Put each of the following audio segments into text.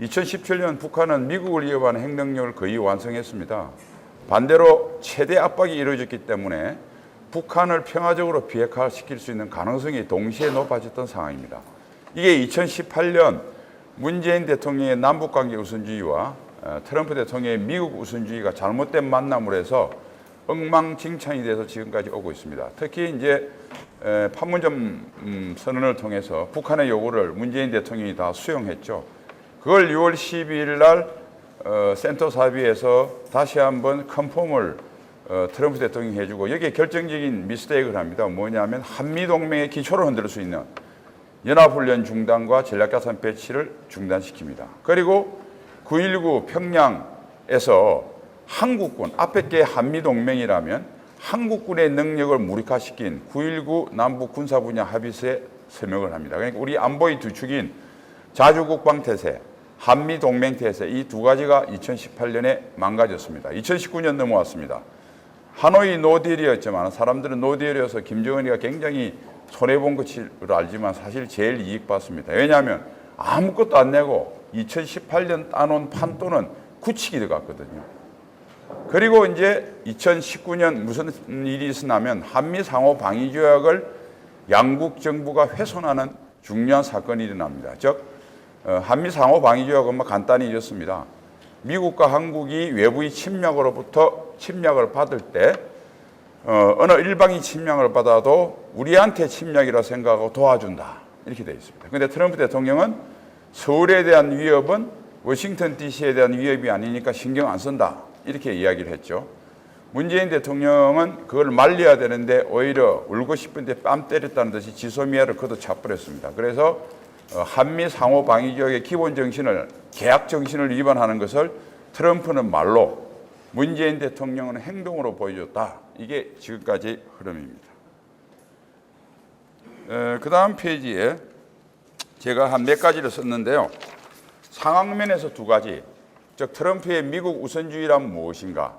2017년 북한은 미국을 위협하는 핵능력을 거의 완성했습니다. 반대로 최대 압박이 이루어졌기 때문에 북한을 평화적으로 비핵화시킬 수 있는 가능성이 동시에 높아졌던 상황입니다. 이게 2018년 문재인 대통령의 남북관계 우선주의와 트럼프 대통령의 미국 우선주의가 잘못된 만남으로 해서 엉망진창이 돼서 지금까지 오고 있습니다. 특히 이제 판문점 선언을 통해서 북한의 요구를 문재인 대통령이 다 수용했죠. 그걸 6월 12일 날 센터사비에서 다시 한번 컨펌을 트럼프 대통령이 해주고 여기에 결정적인 미스테이크를 합니다. 뭐냐면 한미동맹의 기초를 흔들 수 있는 연합훈련 중단과 전략자산 배치를 중단시킵니다. 그리고 9.19 평양에서 한국군, 앞에 게 한미동맹이라면 한국군의 능력을 무력화시킨 9.19 남북 군사 분야 합의서에 서명을 합니다. 그러니까 우리 안보의 두 축인 자주국방 태세, 한미동맹 태세 이 두 가지가 2018년에 망가졌습니다. 2019년 넘어왔습니다. 하노이 노딜이었지만 사람들은 노딜이어서 김정은이가 굉장히 손해본 것을 알지만 사실 제일 이익 봤습니다. 왜냐하면 아무것도 안 내고 2018년 따놓은 판돈은 굳히기 들어갔거든요. 그리고 이제 2019년 무슨 일이 있었냐면 한미 상호 방위 조약을 양국 정부가 훼손하는 중요한 사건이 일어납니다. 즉 한미 상호 방위 조약은 간단히 이렇습니다. 미국과 한국이 외부의 침략으로부터 침략을 받을 때 어느 일방이 침략을 받아도 우리한테 침략이라 생각하고 도와준다. 이렇게 되어 있습니다. 그런데 트럼프 대통령은 서울에 대한 위협은 워싱턴 DC에 대한 위협이 아니니까 신경 안 쓴다. 이렇게 이야기를 했죠. 문재인 대통령은 그걸 말려야 되는데 오히려 울고 싶은데 뺨 때렸다는 듯이 지소미아를 걷어차버렸습니다. 그래서 한미 상호 방위 조약의 기본 정신을 계약 정신을 위반하는 것을 트럼프는 말로 문재인 대통령은 행동으로 보여줬다. 이게 지금까지 흐름입니다. 그 다음 페이지에 제가 한 몇 가지를 썼는데요. 상황면에서 두 가지, 즉 트럼프의 미국 우선주의란 무엇인가,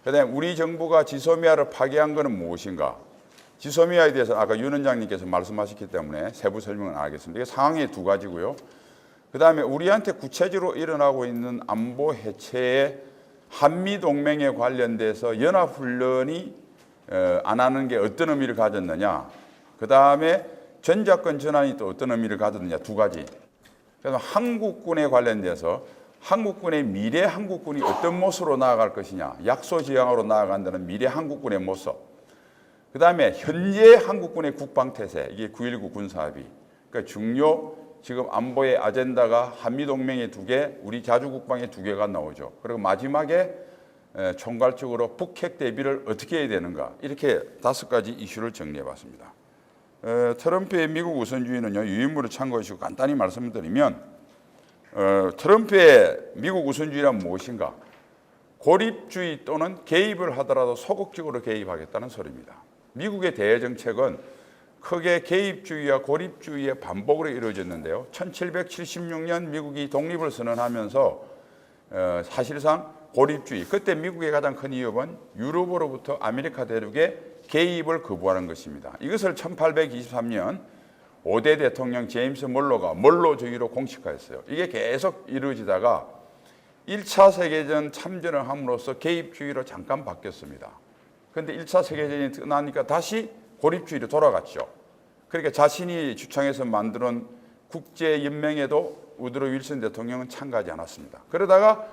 그다음에 우리 정부가 지소미아를 파괴한 것은 무엇인가. 지소미아에 대해서 아까 윤 원장님께서 말씀하셨기 때문에 세부 설명은 안 하겠습니다. 이게 상황의 두 가지고요. 그다음에 우리한테 구체적으로 일어나고 있는 안보 해체의 한미동맹에 관련돼서 연합훈련이 안 하는 게 어떤 의미를 가졌느냐, 그 다음에 전작권 전환이 또 어떤 의미를 가졌느냐, 두 가지. 그래서 한국군에 관련돼서 한국군의 미래 한국군이 어떤 모습으로 나아갈 것이냐, 약소지향으로 나아간다는 미래 한국군의 모습. 그 다음에 현재 한국군의 국방태세, 이게 9.19 군사합의. 그러니까 중요 지금 안보의 아젠다가 한미동맹의 두 개, 우리 자주국방의 두 개가 나오죠. 그리고 마지막에 총괄적으로 북핵 대비를 어떻게 해야 되는가, 이렇게 5가지 이슈를 정리해 봤습니다. 트럼프의 미국 우선주의는요, 유인물을 참고하시고 간단히 말씀드리면 트럼프의 미국 우선주의란 무엇인가? 고립주의 또는 개입을 하더라도 소극적으로 개입하겠다는 소리입니다. 미국의 대외정책은 크게 개입주의와 고립주의의 반복으로 이루어졌는데요. 1776년 미국이 독립을 선언하면서 사실상 고립주의, 그때 미국의 가장 큰 위협은 유럽으로부터 아메리카 대륙에 개입을 거부하는 것입니다. 이것을 1823년 5대 대통령 제임스 멀로가 멀로주의로 공식화했어요. 이게 계속 이루어지다가 1차 세계전 참전을 함으로써 개입주의로 잠깐 바뀌었습니다. 그런데 1차 세계전이 끝나니까 다시 고립주의로 돌아갔죠. 그러니까 자신이 주창해서 만드는 국제연맹에도 우드로 윌슨 대통령은 참가하지 않았습니다. 그러다가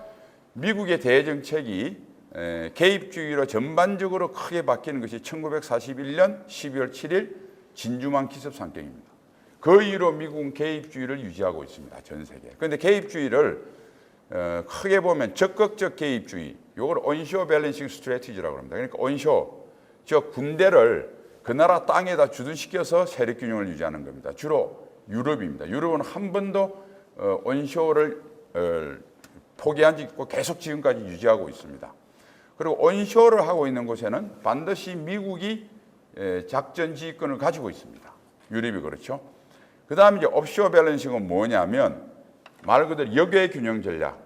미국의 대정책이 개입주의로 전반적으로 크게 바뀌는 것이 1941년 12월 7일 진주만 기습 상경입니다. 그 이후로 미국은 개입주의를 유지하고 있습니다. 전 세계. 그런데 개입주의를 크게 보면 적극적 개입주의, 이걸 온쇼어 밸런싱 스트래티지라고 합니다. 그러니까 온쇼어, 즉 군대를 그 나라 땅에다 주둔시켜서 세력균형을 유지하는 겁니다. 주로 유럽입니다. 유럽은 한 번도 온쇼어를 포기한 적 있고 계속 지금까지 유지하고 있습니다. 그리고 온쇼어를 하고 있는 곳에는 반드시 미국이 작전 지휘권을 가지고 있습니다. 유럽이 그렇죠. 그 다음에 이제 옵쇼어 밸런싱은 뭐냐면 말 그대로 역외 균형 전략.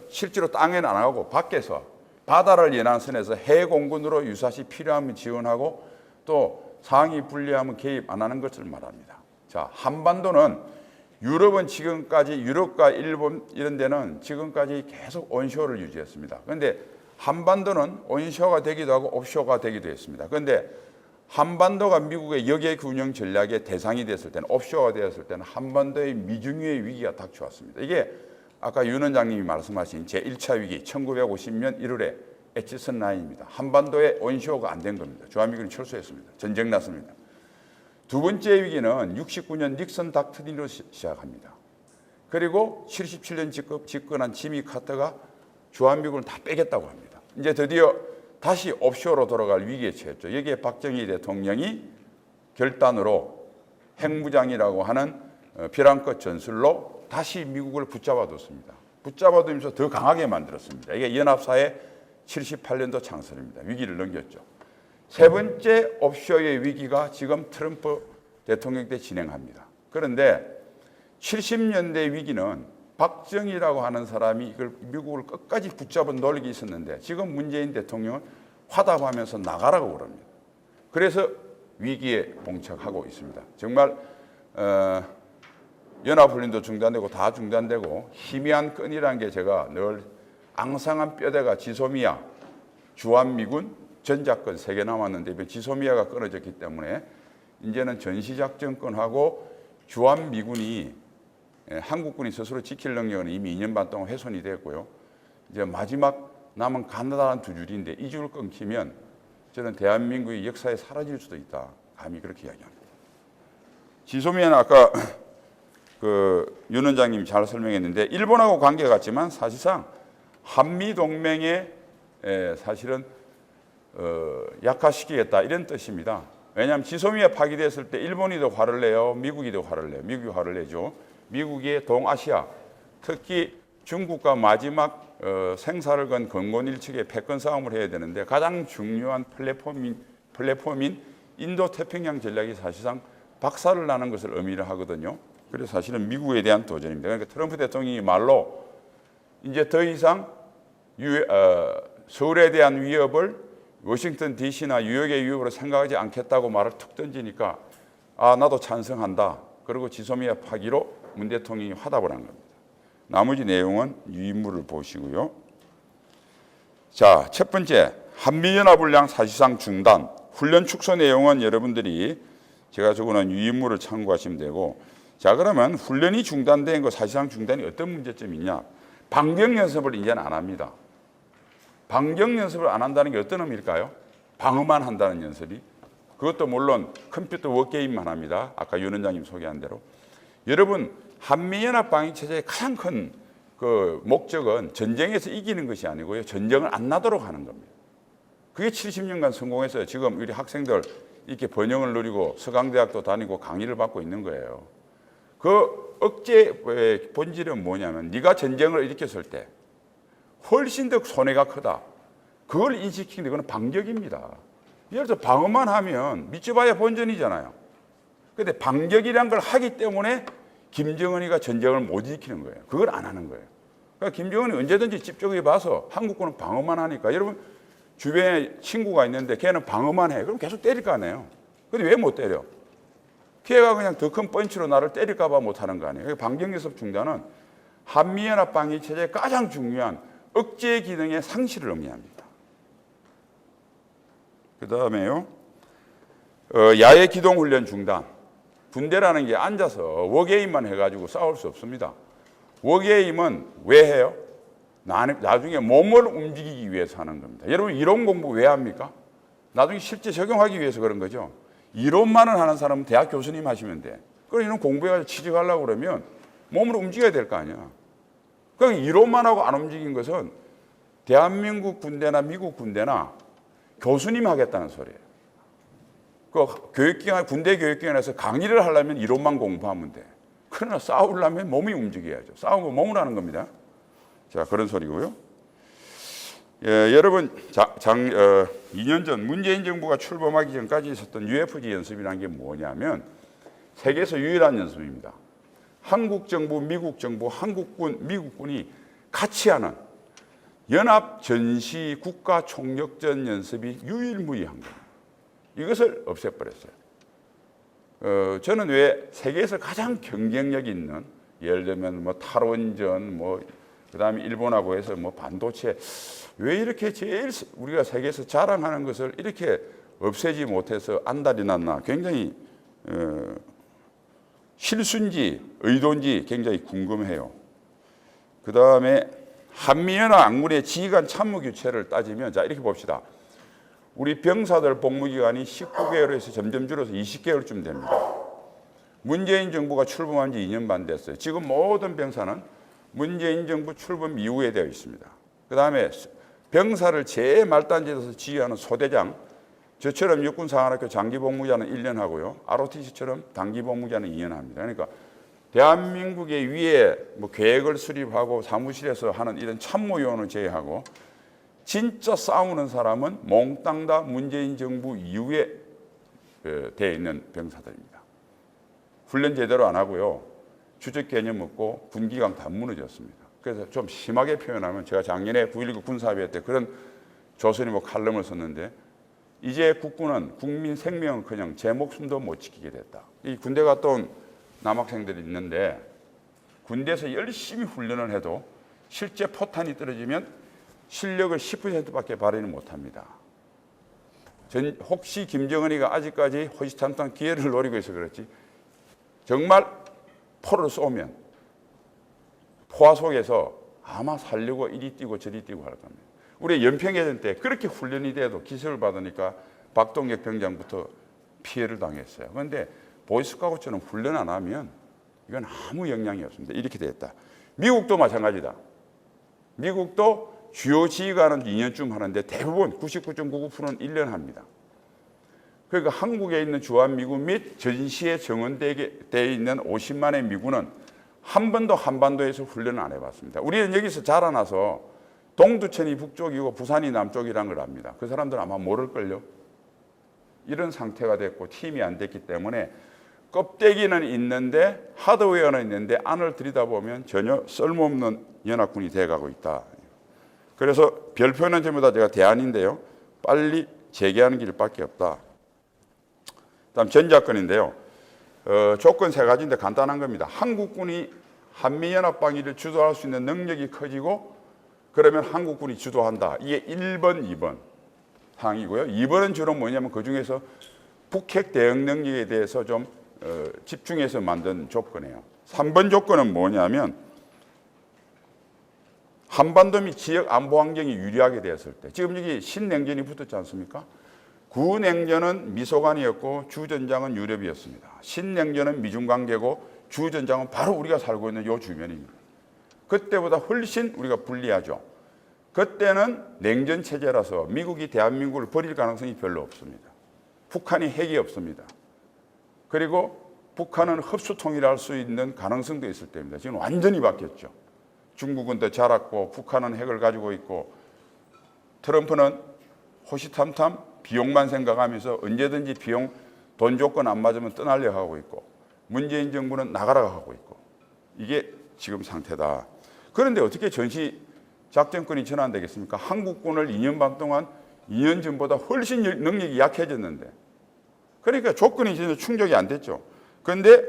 실제로 땅에는 안 하고 밖에서 바다를 연안선에서 해공군으로 유사시 필요하면 지원하고 또 상황이 불리하면 개입 안 하는 것을 말합니다. 자, 한반도는 유럽은 지금까지 유럽과 일본 이런 데는 지금까지 계속 온쇼어를 유지했습니다. 그런데 한반도는 온쇼어가 되기도 하고 옵쇼어가 되기도 했습니다. 그런데 한반도가 미국의 역외 운영 전략의 대상이 됐을 때는 옵쇼어가 되었을 때는 한반도의 미중유의 위기가 닥쳐왔습니다. 이게 아까 윤 원장님이 말씀하신 제1차 위기 1950년 1월에 에치슨 라인입니다. 한반도에 온쇼어가 안 된 겁니다. 주한미군이 철수했습니다. 전쟁 났습니다. 두 번째 위기는 69년 닉슨 닥트린으로 시작합니다. 그리고 77년 집권한 지미 카터가 주한미군을 다 빼겠다고 합니다. 이제 드디어 다시 옵쇼어로 돌아갈 위기에 처했죠. 여기에 박정희 대통령이 결단으로 핵무장이라고 하는 벼랑끝 전술로 다시 미국을 붙잡아뒀습니다. 붙잡아두면서 더 강하게 만들었습니다. 이게 연합사의 78년도 창설입니다. 위기를 넘겼죠. 세 번째 옵쇼어의 위기가 지금 트럼프 대통령 때 진행합니다. 그런데 70년대 위기는 박정희라고 하는 사람이 이걸 미국을 끝까지 붙잡은 노력이 있었는데 지금 문재인 대통령은 화답하면서 나가라고 그럽니다. 그래서 위기에 봉착하고 있습니다. 정말 연합훈련도 중단되고 다 중단되고 희미한 끈이라는 게 제가 늘 앙상한 뼈대가 지소미아, 주한미군, 전작권 3개 남았는데 지소미아가 끊어졌기 때문에 이제는 전시작전권하고 주한미군이 한국군이 스스로 지킬 능력은 이미 2년 반 동안 훼손이 됐고요. 이제 마지막 남은 가느다란 두 줄인데 이 줄을 끊기면 저는 대한민국의 역사에 사라질 수도 있다. 감히 그렇게 이야기합니다. 지소미아는 아까 윤 원장님이 잘 설명했는데 일본하고 관계가 같지만 사실상 한미동맹에 사실은 약화시키겠다 이런 뜻입니다. 왜냐하면 지소미아 파기됐을 때 일본이 더 화를 내요. 미국이 더 화를 내요. 미국이 화를 내죠. 미국이 동아시아, 특히 중국과 마지막 생사를 건 건곤일측의 패권 싸움을 해야 되는데 가장 중요한 플랫폼인 인도태평양 전략이 사실상 박살을 나는 것을 의미를 하거든요. 그래서 사실은 미국에 대한 도전입니다. 그러니까 트럼프 대통령이 말로 이제 더 이상 서울에 대한 위협을 워싱턴 DC나 뉴욕의 위협으로 생각하지 않겠다고 말을 툭 던지니까 나도 찬성한다. 그리고 지소미아 파기로 문 대통령이 화답을 한 겁니다. 나머지 내용은 유인물을 보시고요. 자, 첫 번째 한미연합훈련 사실상 중단. 훈련 축소 내용은 여러분들이 제가 적어놓은 유인물을 참고하시면 되고, 자 그러면 훈련이 중단된 거 사실상 중단이 어떤 문제점이 있냐? 방경 연습을 이제는 안 합니다. 방경 연습을 안 한다는 게 어떤 의미일까요? 방어만 한다는 연습이. 그것도 물론 컴퓨터 워게임만 합니다. 아까 윤 원장님 소개한 대로. 여러분 한미연합 방위체제의 가장 큰 목적은 전쟁에서 이기는 것이 아니고요. 전쟁을 안 나도록 하는 겁니다. 그게 70년간 성공했어요. 지금 우리 학생들 이렇게 번영을 누리고 서강대학도 다니고 강의를 받고 있는 거예요. 그 억제의 본질은 뭐냐면 네가 전쟁을 일으켰을 때 훨씬 더 손해가 크다. 그걸 인식시키는 게 그건 반격입니다. 예를 들어 방어만 하면 믿져봐야 본전이잖아요. 그런데 반격이란 걸 하기 때문에 김정은이가 전쟁을 못 일으키는 거예요. 그걸 안 하는 거예요. 그러니까 김정은이 언제든지 집중해 봐서 한국군은 방어만 하니까 여러분 주변에 친구가 있는데 걔는 방어만 해. 그럼 계속 때릴 거 아니에요. 근데 왜 못 때려? 걔가 그냥 더 큰 펀치로 나를 때릴까 봐 못 하는 거 아니에요. 방경연습 중단은 한미연합 방위체제의 가장 중요한 억제 기능의 상실을 의미합니다. 그 다음에요. 야외 기동훈련 중단. 군대라는 게 앉아서 워게임만 해가지고 싸울 수 없습니다. 워게임은 왜 해요? 나중에 몸을 움직이기 위해서 하는 겁니다. 여러분 이론 공부 왜 합니까? 나중에 실제 적용하기 위해서 그런 거죠. 이론만을 하는 사람은 대학 교수님 하시면 돼. 그럼 이런 공부해가지고 취직하려고 그러면 몸을 움직여야 될 거 아니야. 그러니까 이론만 하고 안 움직인 것은 대한민국 군대나 미국 군대나 교수님 하겠다는 소리예요. 그 교육기관, 군대 교육기관에서 강의를 하려면 이론만 공부하면 돼. 그러나 싸우려면 몸이 움직여야죠. 싸우고 몸을 하는 겁니다. 자, 그런 소리고요. 예, 여러분, 2년 전 문재인 정부가 출범하기 전까지 있었던 UFG 연습이라는 게 뭐냐면 세계에서 유일한 연습입니다. 한국 정부, 미국 정부, 한국군, 미국군이 같이 하는 연합 전시 국가 총력전 연습이 유일무이한 겁니다. 이것을 없애버렸어요. 저는 왜 세계에서 가장 경쟁력 있는 예를 들면 뭐 탈원전, 뭐 그다음에 일본하고 해서 뭐 반도체, 왜 이렇게 제일 우리가 세계에서 자랑하는 것을 이렇게 없애지 못해서 안달이 났나, 굉장히 실수인지 의도인지 굉장히 궁금해요. 그 다음에 한미연합 안군의 지휘관 참모 규칙을 따지면, 자 이렇게 봅시다. 우리 병사들 복무기간이 19개월에서 점점 줄어서 20개월쯤 됩니다. 문재인 정부가 출범한 지 2년 반 됐어요. 지금 모든 병사는 문재인 정부 출범 이후에 되어 있습니다. 그 다음에 병사를 제일 말단지에서 지휘하는 소대장, 저처럼 육군사관학교 장기복무자는 1년 하고요. ROTC처럼 단기복무자는 2년 합니다. 그러니까 대한민국의 위에 뭐 계획을 수립하고 사무실에서 하는 이런 참모요원을 제외하고 진짜 싸우는 사람은 몽땅 다 문재인 정부 이후에 되어 있는 병사들입니다. 훈련 제대로 안 하고요. 주적 개념 없고 군기강 다 무너졌습니다. 그래서 좀 심하게 표현하면, 제가 작년에 9.19 군사합의 때 그런 조선일보 뭐 칼럼을 썼는데, 이제 국군은 국민 생명은 그냥 제 목숨도 못 지키게 됐다. 이 군대 갔다 온 남학생들이 있는데, 군대에서 열심히 훈련을 해도 실제 포탄이 떨어지면 실력을 10%밖에 발휘를 못합니다. 혹시 김정은이가 아직까지 호시탐탐 기회를 노리고 있어 그렇지, 정말 포를 쏘면 포화 속에서 아마 살려고 이리 뛰고 저리 뛰고 할 겁니다. 우리 연평해전 때 그렇게 훈련이 돼도 기술을 받으니까 박동혁 병장부터 피해를 당했어요. 그런데 보이스카우트처럼 훈련 안 하면 이건 아무 영향이 없습니다. 이렇게 됐다. 미국도 마찬가지다. 미국도 주요 지휘관은 2년쯤 하는데 대부분 99.99%는 1년 합니다. 그러니까 한국에 있는 주한미군 및 전시에 정원되어 있는 50만의 미군은 한 번도 한반도에서 훈련을 안 해봤습니다. 우리는 여기서 자라나서 동두천이 북쪽이고 부산이 남쪽이라는 걸 압니다. 그 사람들은 아마 모를걸요. 이런 상태가 됐고 팀이 안 됐기 때문에 껍데기는 있는데 하드웨어는 있는데 안을 들여다보면 전혀 쓸모없는 연합군이 돼가고 있다. 그래서 별표는 전부 다 제가 대안인데요. 빨리 재개하는 길밖에 없다. 다음 전작권인데요. 조건 세 가지인데 간단한 겁니다. 한국군이 한미연합 방위를 주도할 수 있는 능력이 커지고, 그러면 한국군이 주도한다. 이게 1번, 2번 사항이고요. 2번은 주로 뭐냐면 그중에서 북핵 대응 능력에 대해서 좀 집중해서 만든 조건이에요. 3번 조건은 뭐냐면 한반도 및 지역 안보 환경이 유리하게 되었을 때, 지금 여기 신냉전이 붙었지 않습니까? 구냉전은 미소관이었고 주전장은 유럽이었습니다. 신냉전은 미중 관계고 주전장은 바로 우리가 살고 있는 요 주변입니다. 그때보다 훨씬 우리가 불리하죠. 그때는 냉전 체제라서 미국이 대한민국을 버릴 가능성이 별로 없습니다. 북한이 핵이 없습니다. 그리고 북한은 흡수 통일할 수 있는 가능성도 있을 때입니다. 지금 완전히 바뀌었죠. 중국은 더 자랐고 북한은 핵을 가지고 있고, 트럼프는 호시탐탐 비용만 생각하면서 언제든지 비용 돈 조건 안 맞으면 떠나려 하고 있고, 문재인 정부는 나가라 하고 있고, 이게 지금 상태다. 그런데 어떻게 전시 작전권이 전환되겠습니까? 한국군을 2년 반 동안 2년 전보다 훨씬 능력이 약해졌는데, 그러니까 조건이 전혀 충족이 안 됐죠. 그런데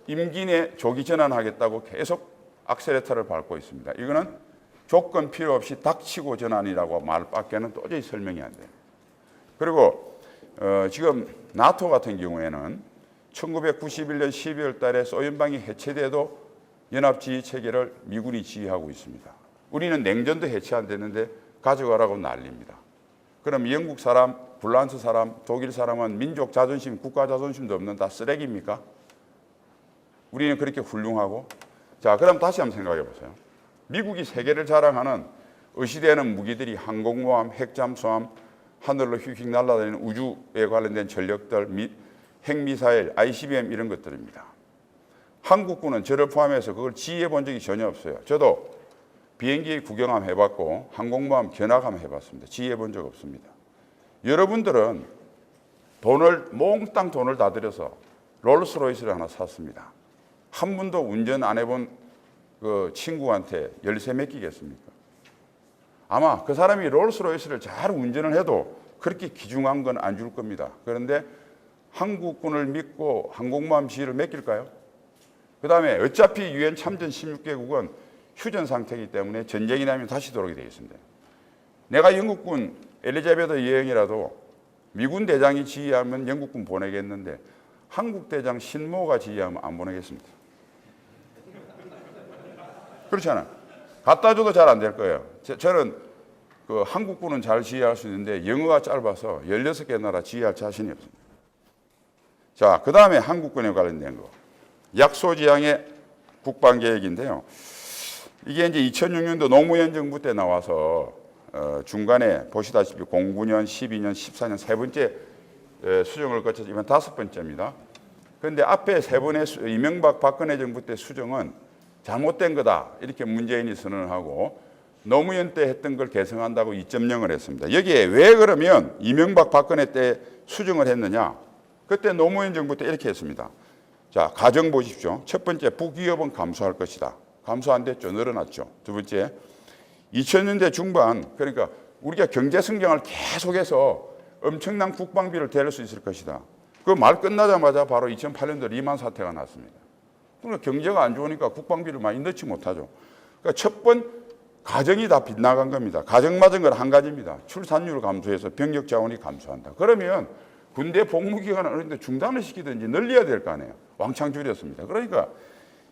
임기 내 조기 전환하겠다고 계속 악셀레터를 밟고 있습니다. 이거는 조건 필요 없이 닥치고 전환이라고 말밖에는 도저히 설명이 안 돼요. 그리고 지금 나토 같은 경우에는 1991년 12월 달에 소련방이 해체돼도 연합지휘 체계를 미군이 지휘하고 있습니다. 우리는 냉전도 해체 안 됐는데 가져가라고 난립니다. 그럼 영국 사람, 불란스 사람, 독일 사람은 민족 자존심, 국가 자존심도 없는 다 쓰레기입니까? 우리는 그렇게 훌륭하고. 자, 그럼 다시 한번 생각해 보세요. 미국이 세계를 자랑하는 의시되는 무기들이 항공모함, 핵잠수함, 하늘로 휙휙 날아다니는 우주에 관련된 전력들, 핵미사일, ICBM 이런 것들입니다. 한국군은 저를 포함해서 그걸 지휘해 본 적이 전혀 없어요. 저도 비행기 구경함 해봤고 항공모함 견학함 해봤습니다. 지휘해 본 적 없습니다. 여러분들은 몽땅 돈을 다 들여서 롤스로이스를 하나 샀습니다. 한 번도 운전 안 해본 그 친구한테 열쇠 맡기겠습니까? 아마 그 사람이 롤스로이스를 잘 운전을 해도 그렇게 귀중한 건 안 줄 겁니다. 그런데 한국군을 믿고 항공모함 지휘를 맡길까요? 그 다음에 어차피 유엔 참전 16개국은 휴전 상태이기 때문에 전쟁이 나면 다시 들어오게 되어 있습니다. 내가 영국군 엘리자베트 여행이라도 미군 대장이 지휘하면 영국군 보내겠는데 한국 대장 신모가 지휘하면 안 보내겠습니다. 그렇잖아요. 갖다 줘도 잘 안 될 거예요. 저는 그 한국군은 잘 지휘할 수 있는데 영어가 짧아서 16개 나라 지휘할 자신이 없습니다. 자, 그 다음에 한국군에 관련된 거. 약소지향의 국방계획인데요. 이게 이제 2006년도 노무현 정부 때 나와서 중간에 보시다시피 09년, 12년, 14년 세 번째 수정을 거쳐서 이번 다섯 번째입니다. 그런데 앞에 세 번의 이명박 박근혜 정부 때 수정은 잘못된 거다 이렇게 문재인이 선언을 하고 노무현 때 했던 걸 개성한다고 2.0을 했습니다. 여기에 왜 그러면 이명박 박근혜 때 수정을 했느냐? 그때 노무현 정부 때 이렇게 했습니다. 자, 가정 보십시오. 첫 번째, 북위협은 감소할 것이다. 감소 안 됐죠. 늘어났죠. 두 번째, 2000년대 중반, 그러니까 우리가 경제 성장을 계속해서 엄청난 국방비를 대릴 수 있을 것이다. 그 말 끝나자마자 바로 2008년도 리만 사태가 났습니다. 그러니까 경제가 안 좋으니까 국방비를 많이 넣지 못하죠. 그러니까 첫 번 가정이 다 빗나간 겁니다. 가정 맞은 건 한 가지입니다. 출산율을 감소해서 병력 자원이 감소한다. 그러면 군대 복무 기간을 어느 정도 중단을 시키든지 늘려야 될 거 아니에요. 왕창 줄였습니다. 그러니까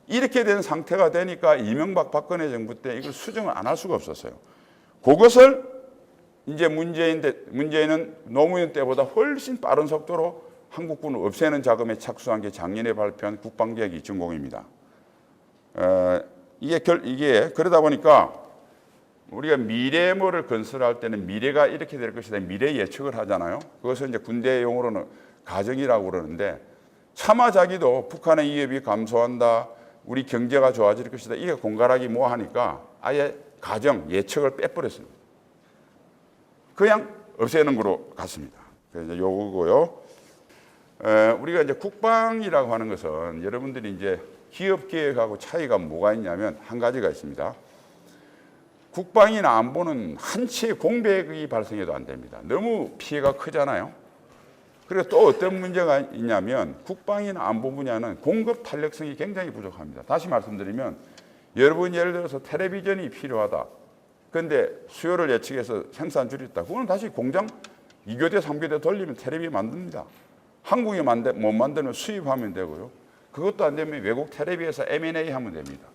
이렇게 된 상태가 되니까 이명박 박근혜 정부 때 이걸 수정을 안 할 수가 없었어요. 그것을 이제 문재인은 노무현 때보다 훨씬 빠른 속도로 한국군을 없애는 작업에 착수한 게 작년에 발표한 국방계획 2.0입니다. 이게 그러다 보니까 우리가 미래모를 건설할 때는 미래가 이렇게 될 것이다 미래 예측을 하잖아요. 그것을 이제 군대 용어로는 가정이라고 그러는데 차마 자기도 북한의 위협이 감소한다, 우리 경제가 좋아질 것이다 이게 공갈하기 뭐 하니까 아예 가정 예측을 빼버렸습니다. 그냥 없애는 거로 갔습니다. 그래서 요거고요. 우리가 이제 국방이라고 하는 것은 여러분들이 이제 기업 계획하고 차이가 뭐가 있냐면 한 가지가 있습니다. 국방이나 안보는 한치의 공백이 발생해도 안 됩니다. 너무 피해가 크잖아요. 그리고 또 어떤 문제가 있냐면 국방이나 안보 분야는 공급 탄력성이 굉장히 부족합니다. 다시 말씀드리면 여러분 예를 들어서 텔레비전이 필요하다. 그런데 수요를 예측해서 생산 줄였다. 그거는 다시 공장 2교대, 3교대 돌리면 텔레비 만듭니다. 한국이 못 만들면 수입하면 되고요. 그것도 안 되면 외국 텔레비에서 M&A 하면 됩니다.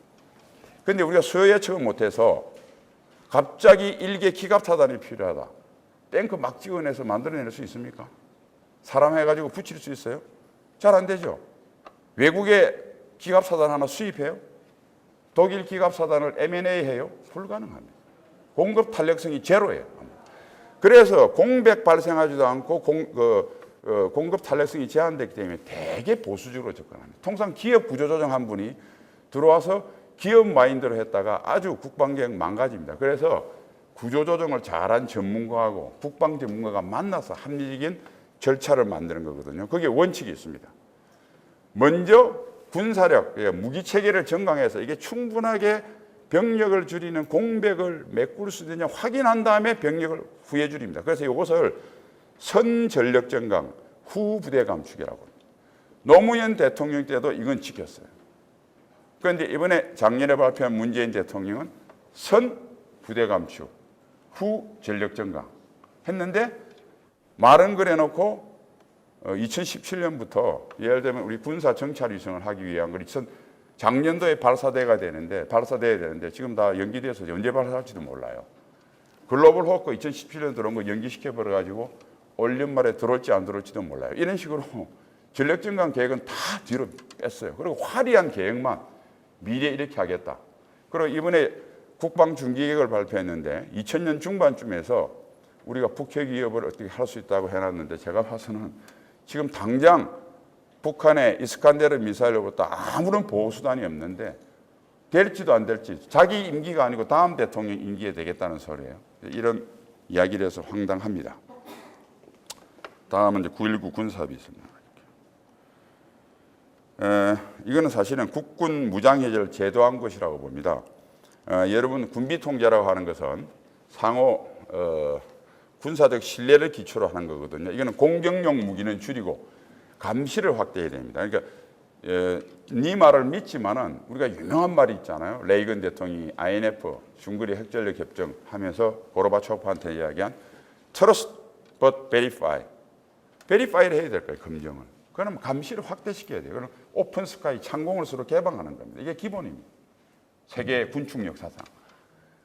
그런데 우리가 수요 예측을 못해서 갑자기 일개 기갑사단이 필요하다. 탱크 막 찍어내서 만들어낼 수 있습니까? 사람 해가지고 붙일 수 있어요? 잘 안 되죠. 외국의 기갑사단 하나 수입해요? 독일 기갑사단을 M&A 해요? 불가능합니다. 공급 탄력성이 제로예요. 그래서 공백 발생하지도 않고 공급 탄력성이 제한되기 때문에 되게 보수적으로 접근합니다. 통상 기업 구조조정 한 분이 들어와서 기업 마인드로 했다가 아주 국방계획 망가집니다. 그래서 구조조정을 잘한 전문가하고 국방 전문가가 만나서 합리적인 절차를 만드는 거거든요. 거기에 원칙이 있습니다. 먼저 군사력, 무기체계를 정강해서 이게 충분하게 병력을 줄이는 공백을 메꿀 수 있느냐 확인한 다음에 병력을 후에 줄입니다. 그래서 이것을 선전력정강, 후부대 감축이라고 합니다. 노무현 대통령 때도 이건 지켰어요. 그런데 이번에 작년에 발표한 문재인 대통령은 선부대 감축, 후전력정강 했는데 말은 그래놓고 2017년부터 예를 들면 우리 군사 정찰 위성을 하기 위한 걸 작년도에 발사돼야 되는데 지금 다 연기돼서 언제 발사할지도 몰라요. 글로벌 호크 2017년 들어온 거 연기시켜버려가지고 올 연말에 들어올지 안 들어올지도 몰라요. 이런 식으로 전력증강 계획은 다 뒤로 뺐어요. 그리고 화려한 계획만 미래 이렇게 하겠다. 그리고 이번에 국방중기계획을 발표했는데 2000년 중반쯤에서 우리가 북핵 위협을 어떻게 할 수 있다고 해놨는데 제가 봐서는 지금 당장 북한의 이스칸데르 미사일로부터 아무런 보호수단이 없는데 될지도 안 될지 자기 임기가 아니고 다음 대통령 임기에 되겠다는 소리예요. 이런 이야기를 해서 황당합니다. 다음은 이제 9.19 군사비입니다. 이거는 사실은 국군 무장해제를 제도한 것이라고 봅니다. 여러분 군비통제라고 하는 것은 상호 군사적 신뢰를 기초로 하는 거거든요. 이거는 공격용 무기는 줄이고 감시를 확대해야 됩니다. 그러니까 네 말을 믿지만은 우리가 유명한 말이 있잖아요. 레이건 대통령이 INF 중거리 핵전력 협정 하면서 고르바초프한테 이야기한 Trust but verify. 베리파이를 해야 될 거예요. 검증을. 그럼 감시를 확대시켜야 돼요. 그럼 오픈 스카이 창공을 서로 개방하는 겁니다. 이게 기본입니다. 세계 군축 역사상.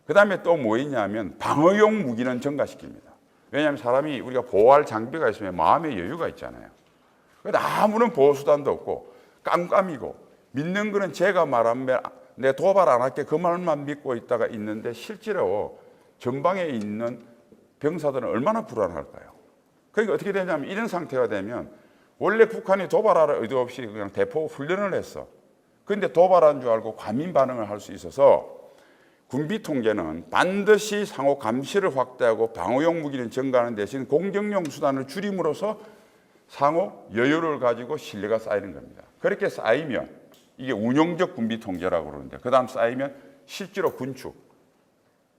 그 다음에 또 뭐 있냐면 방어용 무기는 증가시킵니다. 왜냐하면 사람이 우리가 보호할 장비가 있으면 마음의 여유가 있잖아요. 아무런 보호수단도 없고 깜깜이고 믿는 거는 제가 말하면 내 도발 안 할게 그 말만 믿고 있다가 있는데 실제로 전방에 있는 병사들은 얼마나 불안할까요? 그러니까 어떻게 되냐면 이런 상태가 되면 원래 북한이 도발할 의도 없이 그냥 대포 훈련을 했어. 그런데 도발한 줄 알고 과민 반응을 할 수 있어서 군비 통제는 반드시 상호 감시를 확대하고 방어용 무기를 증가하는 대신 공격용 수단을 줄임으로써 상호 여유를 가지고 신뢰가 쌓이는 겁니다. 그렇게 쌓이면 이게 운용적 군비 통제라고 그러는데 그 다음 쌓이면 실제로 군축,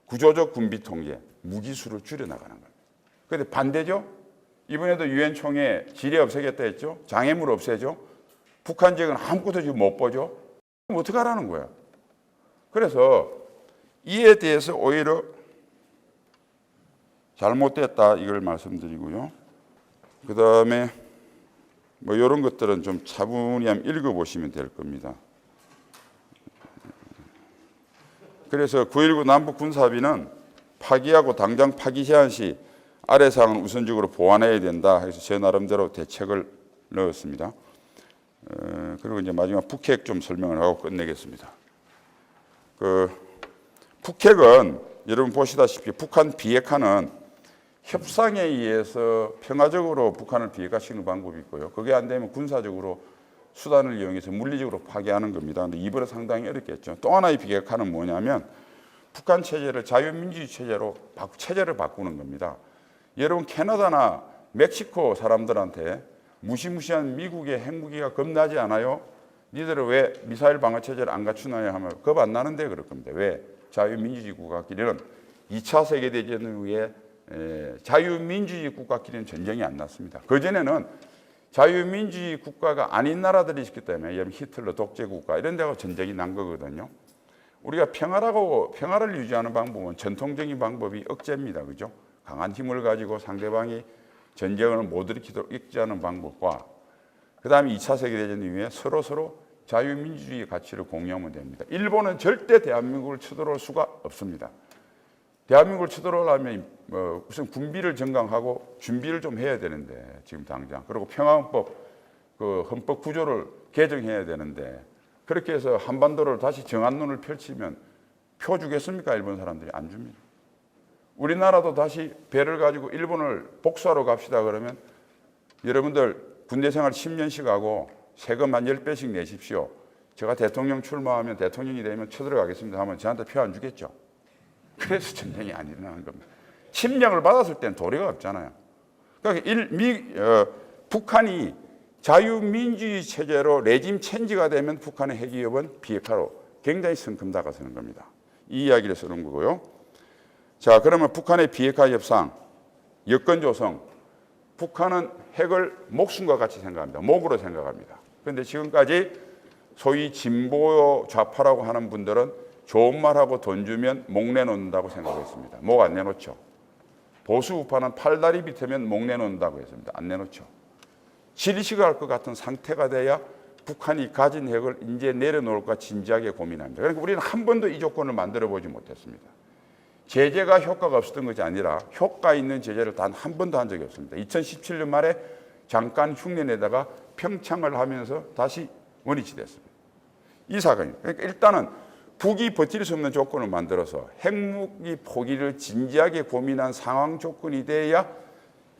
구조적 군비 통제, 무기수를 줄여나가는 겁니다. 그런데 반대죠? 이번에도 유엔 총회 지뢰 없애겠다 했죠. 장애물 없애죠. 북한 지역은 아무것도 지금 못 보죠. 그럼 어떻게 하라는 거야? 그래서 이에 대해서 오히려 잘못됐다 이걸 말씀드리고요. 그 다음에 뭐 이런 것들은 좀 차분히 한번 읽어보시면 될 겁니다. 그래서 9.19 남북 군사합의는 파기하고 당장 파기 제한 시 아래 사항은 우선적으로 보완해야 된다 해서 제 나름대로 대책을 넣었습니다. 그리고 이제 마지막 북핵 좀 설명을 하고 끝내겠습니다. 북핵은 여러분 보시다시피 북한 비핵화는 협상에 의해서 평화적으로 북한을 비핵화시키는 방법이 있고요. 그게 안 되면 군사적으로 수단을 이용해서 물리적으로 파괴하는 겁니다. 근데 이번에 상당히 어렵겠죠. 또 하나의 비핵화는 뭐냐면 북한 체제를 자유민주주의 체제를 바꾸는 겁니다. 여러분 캐나다나 멕시코 사람들한테 무시무시한 미국의 핵무기가 겁나지 않아요? 니들은 왜 미사일 방어 체제를 안 갖추나요? 하면 겁 안 나는데 그럴 겁니다. 왜? 자유민주주의 국가끼리는 2차 세계대전 후에 자유민주주의 국가끼리는 전쟁이 안 났습니다. 그전에는 자유민주주의 국가가 아닌 나라들이 있기 때문에 예를 들면 히틀러 독재국가 이런 데가 전쟁이 난 거거든요. 우리가 평화를 유지하는 방법은 전통적인 방법이 억제입니다. 그죠? 강한 힘을 가지고 상대방이 전쟁을 못 일으키도록 억제하는 방법과 그 다음에 2차 세계대전 이후에 서로 자유민주주의 가치를 공유하면 됩니다. 일본은 절대 대한민국을 쳐들어올 수가 없습니다. 대한민국을 쳐들어오려면 우선 군비를 증강하고 준비를 좀 해야 되는데 지금 당장 그리고 평화헌법 헌법 구조를 개정해야 되는데 그렇게 해서 한반도를 다시 정한론을 펼치면 표 주겠습니까? 일본 사람들이 안 줍니다. 우리나라도 다시 배를 가지고 일본을 복수하러 갑시다 그러면 여러분들 군대 생활 10년씩 하고 세금 한 10배씩 내십시오. 제가 대통령 출마하면 대통령이 되면 쳐들어가겠습니다 하면 저한테 표 안 주겠죠. 그래서 전쟁이 안 일어나는 겁니다. 침략을 받았을 땐 도리가 없잖아요. 그러니까 북한이 자유민주주의 체제로 레짐 체인지가 되면 북한의 핵위협은 비핵화로 굉장히 성큼 다가서는 겁니다. 이 이야기를 쓰는 거고요. 자, 그러면 북한의 비핵화 협상, 여건 조성. 북한은 핵을 목숨과 같이 생각합니다. 목으로 생각합니다. 그런데 지금까지 소위 진보 좌파라고 하는 분들은 좋은 말하고 돈 주면 목 내놓는다고 생각했습니다. 목 안 내놓죠. 보수 우파는 팔다리 비트면 목 내놓는다고 했습니다. 안 내놓죠. 질식할 것 같은 상태가 돼야 북한이 가진 핵을 이제 내려놓을까 진지하게 고민합니다. 그러니까 우리는 한 번도 이 조건을 만들어 보지 못했습니다. 제재가 효과가 없었던 것이 아니라 효과 있는 제재를 단 한 번도 한 적이 없습니다. 2017년 말에 잠깐 흉내내다가 평창을 하면서 다시 원위치 됐습니다. 이 사건입니다. 그러니까 일단은 북이 버틸 수 없는 조건을 만들어서 핵무기 포기를 진지하게 고민한 상황 조건이 돼야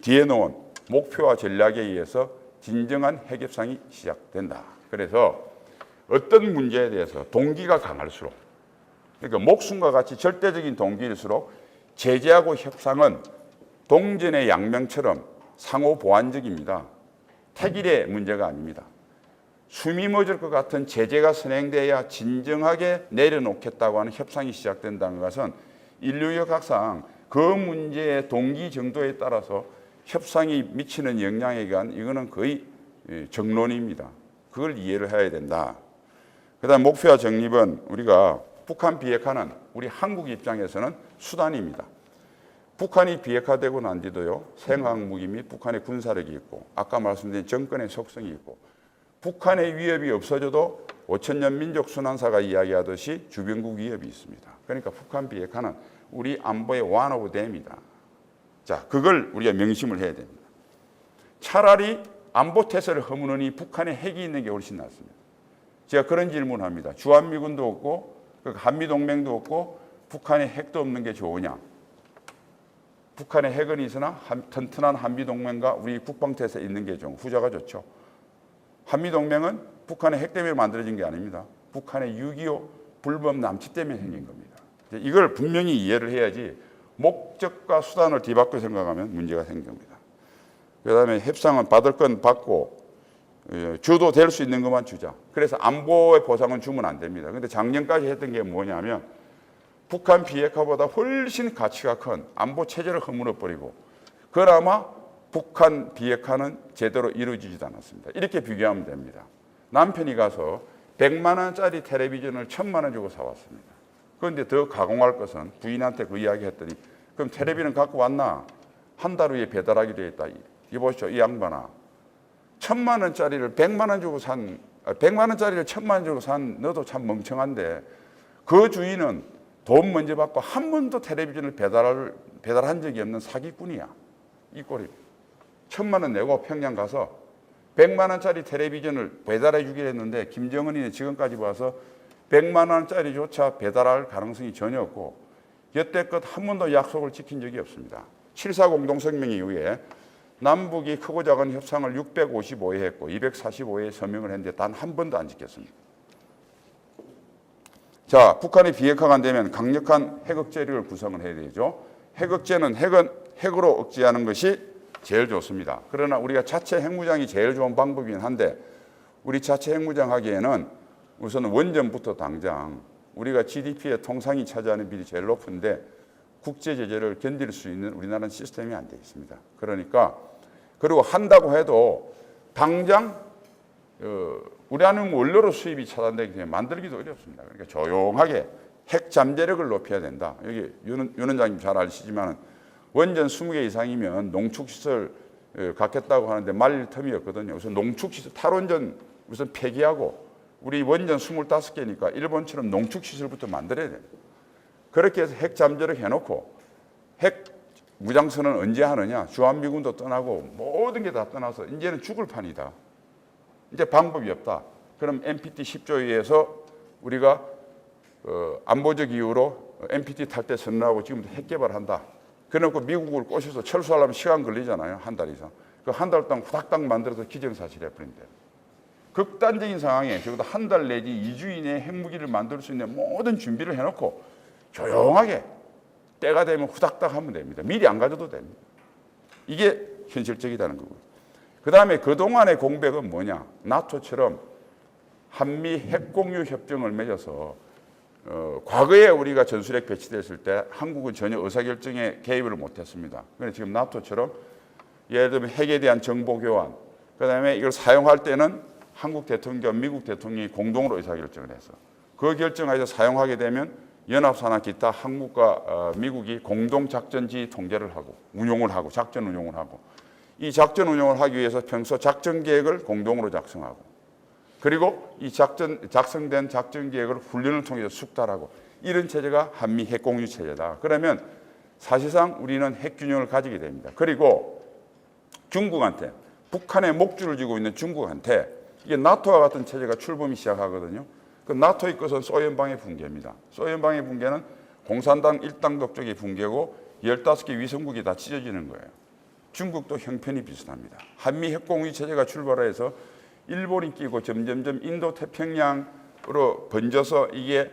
뒤에 놓은 목표와 전략에 의해서 진정한 핵협상이 시작된다. 그래서 어떤 문제에 대해서 동기가 강할수록 그러니까 목숨과 같이 절대적인 동기일수록 제재하고 협상은 동전의 양면처럼 상호 보완적입니다. 택일의 문제가 아닙니다. 숨이 멎을 것 같은 제재가 선행돼야 진정하게 내려놓겠다고 하는 협상이 시작된다는 것은 인류 역사상 그 문제의 동기 정도에 따라서 협상이 미치는 영향에 의한 이거는 거의 정론입니다. 그걸 이해를 해야 된다. 그다음 목표와 정립은 우리가 북한 비핵화는 우리 한국 입장에서는 수단입니다. 북한이 비핵화되고 난 뒤도요, 생화학무기 및 북한의 군사력이 있고 아까 말씀드린 정권의 속성이 있고 북한의 위협이 없어져도 5천년 민족순환사가 이야기하듯이 주변국 위협이 있습니다. 그러니까 북한 비핵화는 우리 안보의 one of them이다. 자, 그걸 우리가 명심을 해야 됩니다. 차라리 안보 태세를 허무느니 북한에 핵이 있는 게 훨씬 낫습니다. 제가 그런 질문을 합니다. 주한미군도 없고 한미동맹도 없고 북한에 핵도 없는 게 좋으냐? 북한에 핵은 있으나 튼튼한 한미동맹과 우리 국방태세 있는 게 좀 후자가 좋죠. 한미동맹은 북한의 핵 때문에 만들어진 게 아닙니다. 북한의 6.25 불법 남치 때문에 생긴 겁니다. 이걸 분명히 이해를 해야지 목적과 수단을 뒤바꿔 생각하면 문제가 생깁니다. 그다음에 협상은 받을 건 받고 주도 될 수 있는 것만 주자. 그래서 안보의 보상은 주면 안 됩니다. 그런데 작년까지 했던 게 뭐냐면 북한 비핵화보다 훨씬 가치가 큰 안보 체제를 허물어버리고 그나마 북한 비핵화는 제대로 이루어지지도 않았습니다. 이렇게 비교하면 됩니다. 남편이 가서 100만 원짜리 텔레비전을 1,000만 원 주고 사왔습니다. 그런데 더 가공할 것은 부인한테 그 이야기 했더니 그럼 텔레비전 갖고 왔나? 한 달 후에 배달하게 되어 있다. 이보시오, 이 양반아. 1,000만 원짜리를 100만 원 주고 산, 100만 원짜리를 1,000만 원 주고 산 너도 참 멍청한데 그 주인은 돈 먼저 받고 한 번도 텔레비전을 배달한 적이 없는 사기꾼이야. 이 꼴이. 1,000만 원 내고 평양 가서 100만 원짜리 텔레비전을 배달해 주기로 했는데 김정은이 지금까지 봐서 100만 원짜리조차 배달할 가능성이 전혀 없고 여태껏 한 번도 약속을 지킨 적이 없습니다. 7.4 공동성명 이후에 남북이 크고 작은 협상을 655회 했고 245회에 서명을 했는데 단 한 번도 안 지켰습니다. 자, 북한이 비핵화가 안 되면 강력한 핵억제력을 구성을 해야 되죠. 핵억제는 핵으로 억제하는 것이 제일 좋습니다. 그러나 우리가 자체 핵무장이 제일 좋은 방법이긴 한데 우리 자체 핵무장 하기에는 우선 원전부터 당장 우리가 GDP의 통상이 차지하는 비율이 제일 높은데 국제 제재를 견딜 수 있는 우리나라는 시스템이 안 되어 있습니다. 그러니까 그리고 한다고 해도 당장 우리나라는 원료로 수입이 차단되기 때문에 만들기도 어렵습니다. 그러니까 조용하게 핵 잠재력을 높여야 된다. 여기 윤 원장님 잘 아시지만 원전 20개 이상이면 농축시설 갖겠다고 하는데 말릴 틈이 없거든요. 우선 농축시설 탈원전 우선 폐기하고 우리 원전 25개니까 일본처럼 농축시설부터 만들어야 돼요. 그렇게 해서 핵 잠재력 해놓고 핵 무장선언 언제 하느냐. 주한미군도 떠나고 모든 게 다 떠나서 이제는 죽을 판이다. 이제 방법이 없다. 그럼 NPT 10조에 의해서 우리가 안보적 이유로 NPT 탈퇴 선언하고 지금도 핵 개발한다. 그래놓고 미국을 꼬셔서 철수하려면 시간 걸리잖아요. 한 달 이상. 그 한 달 동안 후닥닥 만들어서 기정사실 해버린대. 극단적인 상황에 적어도 한 달 내지 2주 이내에 핵무기를 만들 수 있는 모든 준비를 해놓고 조용하게 때가 되면 후닥닥 하면 됩니다. 미리 안 가져도 됩니다. 이게 현실적이라는 거고요. 그 다음에 그동안의 공백은 뭐냐. 나토처럼 한미 핵공유 협정을 맺어서 과거에 우리가 전술핵 배치됐을 때 한국은 전혀 의사결정에 개입을 못했습니다. 그런데 지금 나토처럼 예를 들면 핵에 대한 정보 교환, 그 다음에 이걸 사용할 때는 한국 대통령과 미국 대통령이 공동으로 의사결정을 해서 그 결정에서 사용하게 되면 연합사나 기타 한국과 미국이 공동작전지 통제를 하고 운용을 하고 작전 운용을 하고 이 작전 운용을 하기 위해서 평소 작전 계획을 공동으로 작성하고 그리고 이 작성된 작전 계획을 훈련을 통해서 숙달하고 이런 체제가 한미 핵공유 체제다. 그러면 사실상 우리는 핵균형을 가지게 됩니다. 그리고 중국한테 북한의 목줄을 쥐고 있는 중국한테 이게 나토와 같은 체제가 출범이 시작하거든요. 그 나토의 것은 소연방의 붕괴입니다. 소연방의 붕괴는 공산당 일당독 쪽의 붕괴고 15개 위성국이 다 찢어지는 거예요. 중국도 형편이 비슷합니다. 한미 핵공유 체제가 출발해서 일본이 끼고 점점점 인도 태평양으로 번져서 이게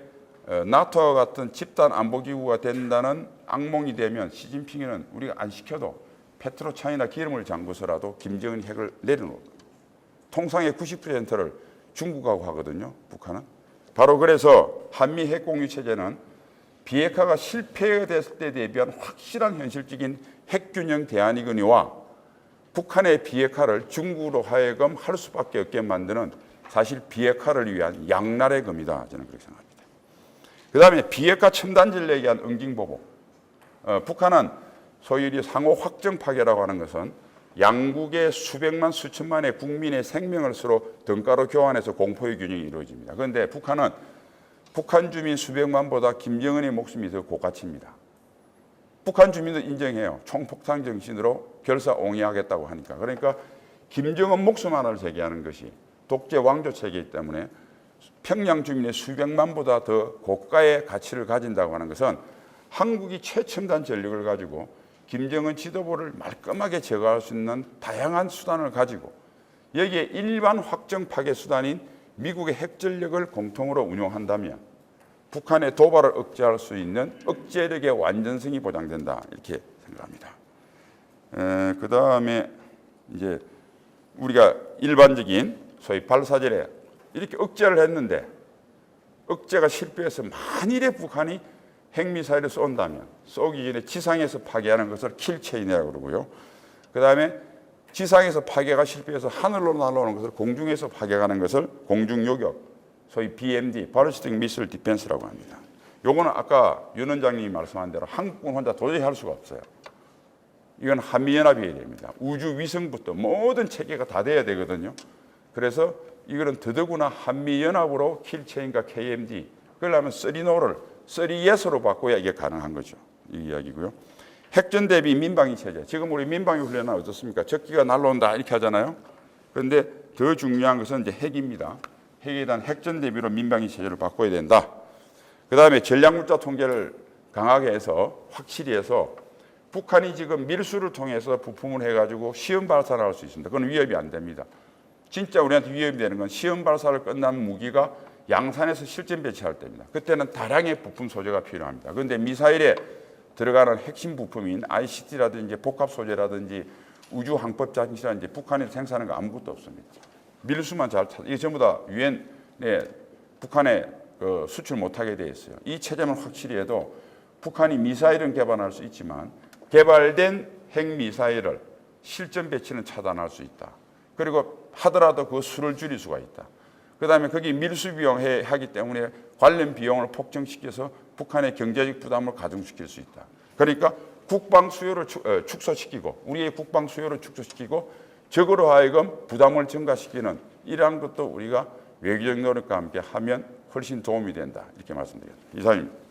나토와 같은 집단 안보기구가 된다는 악몽이 되면 시진핑은 우리가 안 시켜도 페트로차이나 기름을 잠그서라도 김정은 핵을 내려놓을 거예요. 통상의 90%를 중국하고 하거든요. 북한은. 바로 그래서 한미 핵공유 체제는 비핵화가 실패됐을 때 대비한 확실한 현실적인 핵균형 대안이거니와 북한의 비핵화를 중국으로 하여금 할 수밖에 없게 만드는 사실 비핵화를 위한 양날의 검이다. 저는 그렇게 생각합니다. 그 다음에 비핵화 첨단 전략에 대한 응징보복. 북한은 소위 상호 확정 파괴라고 하는 것은 양국의 수백만 수천만의 국민의 생명을 서로 등가로 교환해서 공포의 균형이 이루어집니다. 그런데 북한은 북한 주민 수백만보다 김정은의 목숨이 더 고가치입니다. 북한 주민도 인정해요. 총폭탄 정신으로 결사옹위하겠다고 하니까. 그러니까 김정은 목숨 하나를 제기하는 것이 독재 왕조 체계이기 때문에 평양 주민의 수백만보다 더 고가의 가치를 가진다고 하는 것은 한국이 최첨단 전력을 가지고 김정은 지도부를 말끔하게 제거할 수 있는 다양한 수단을 가지고 여기에 일반 확정 파괴 수단인 미국의 핵전력을 공통으로 운용한다면 북한의 도발을 억제할 수 있는 억제력의 완전성이 보장된다 이렇게 생각합니다. 그 다음에 이제 우리가 일반적인 소위 발사절에 이렇게 억제를 했는데 억제가 실패해서 만일에 북한이 핵미사일을 쏜다면 쏘기 전에 지상에서 파괴하는 것을 킬체인이라고 그러고요. 그 다음에 지상에서 파괴가 실패해서 하늘로 날아오는 것을 공중에서 파괴하는 것을 공중요격, 소위 BMD, 발리스틱 미사일 디펜스라고 합니다. 요거는 아까 윤 원장님이 말씀한 대로 한국은 혼자 도저히 할 수가 없어요. 이건 한미연합이 해야 됩니다. 우주위성부터 모든 체계가 다 돼야 되거든요. 그래서 이거는 더더구나 한미연합으로 킬체인과 KMD, 그러려면 3노를 3예스로 바꿔야 이게 가능한 거죠. 이 이야기고요. 핵전 대비 민방위 체제. 지금 우리 민방위 훈련은 어떻습니까? 적기가 날라온다 이렇게 하잖아요. 그런데 더 중요한 것은 이제 핵입니다. 핵에 대한 핵전 대비로 민방위 체제를 바꿔야 된다. 그 다음에 전략물자 통제를 강하게 해서 확실히 해서 북한이 지금 밀수를 통해서 부품을 해가지고 시험 발사를 할 수 있습니다. 그건 위협이 안 됩니다. 진짜 우리한테 위협이 되는 건 시험 발사를 끝난 무기가 양산에서 실전 배치할 때입니다. 그때는 다량의 부품 소재가 필요합니다. 그런데 미사일에 들어가는 핵심 부품인 ICT라든지 복합 소재라든지 우주 항법 장치라든지 북한에서 생산하는 거 아무것도 없습니다. 밀수만 잘 찾아. 이게 전부 다 유엔에 북한에 수출 못하게 돼 있어요. 이 체제만 확실히 해도 북한이 미사일은 개발할 수 있지만 개발된 핵미사일을 실전 배치는 차단할 수 있다. 그리고 하더라도 그 수를 줄일 수가 있다. 그 다음에 거기 밀수 비용 하기 때문에 관련 비용을 폭증시켜서 북한의 경제적 부담을 가중시킬 수 있다. 그러니까 국방 수요를 축소시키고 우리의 국방 수요를 축소시키고 적으로 하여금 부담을 증가시키는 이러한 것도 우리가 외교적 노력과 함께 하면 훨씬 도움이 된다. 이렇게 말씀드리겠습니다. 이상입니다.